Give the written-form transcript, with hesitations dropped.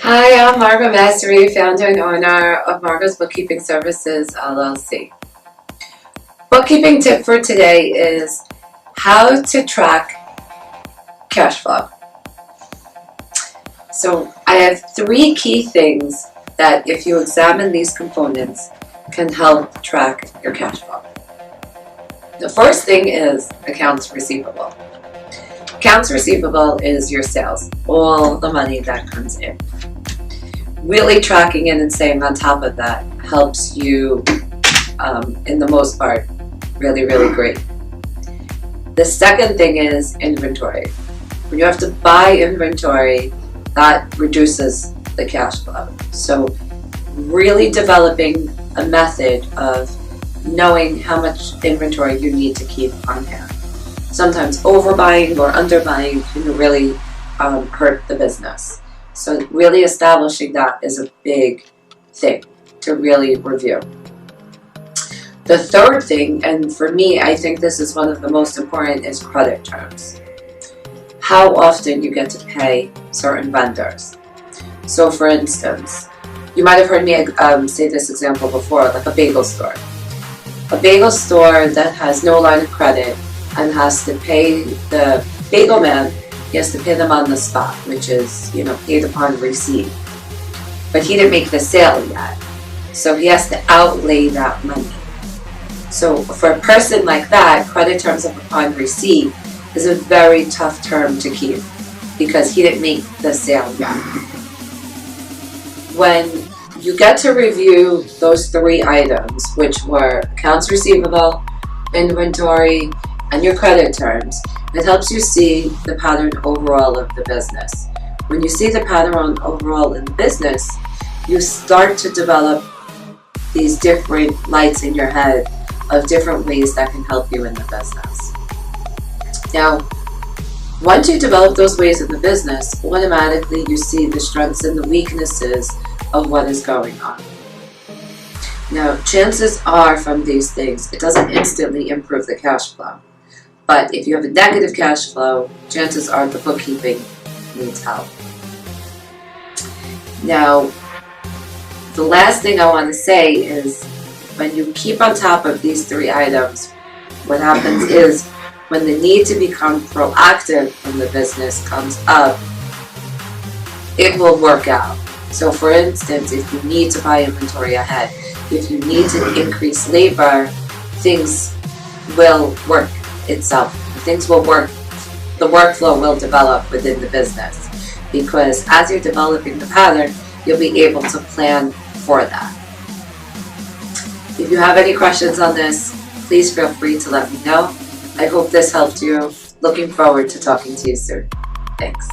Hi, I'm Margot Mastery, founder and owner of Margot's Bookkeeping Services, LLC. Bookkeeping tip for today is how to track cash flow. So I have three key things that if you examine these components can help track your cash flow. The first thing is accounts receivable. Accounts receivable is your sales, all the money that comes in. Really tracking it and staying on top of that helps you, in the most part, really great. The second thing is inventory. When you have to buy inventory, that reduces the cash flow. So really developing a method of knowing how much inventory you need to keep on hand. Sometimes overbuying or underbuying can really hurt the business. So really establishing that is a big thing to really review. The third thing, and for me, I think this is one of the most important, is credit terms. How often you get to pay certain vendors. So for instance, you might have heard me say this example before, like a bagel store. A bagel store that has no line of credit and has to pay the bagel man, he has to pay them on the spot, which is, paid upon receipt. But he didn't make the sale yet, so he has to outlay that money. So for a person like that, credit terms of upon receipt is a very tough term to keep because he didn't make the sale yet. When you get to review those three items, which were accounts receivable, inventory, and your credit terms, it helps you see the pattern overall of the business. When you see the pattern overall in the business, you start to develop these different lights in your head of different ways that can help you in the business. Now, once you develop those ways in the business, automatically you see the strengths and the weaknesses of what is going on. Now, chances are from these things, it doesn't instantly improve the cash flow. But if you have a negative cash flow, chances are the bookkeeping needs help. Now, the last thing I want to say is when you keep on top of these three items, what happens is when the need to become proactive in the business comes up, it will work out. So for instance, if you need to buy inventory ahead, if you need to increase labor, things will work itself. Things will work, the workflow will develop within the business because as you're developing the pattern, you'll be able to plan for that. If you have any questions on this, please feel free to let me know. I hope this helped you. Looking forward to talking to you soon. Thanks.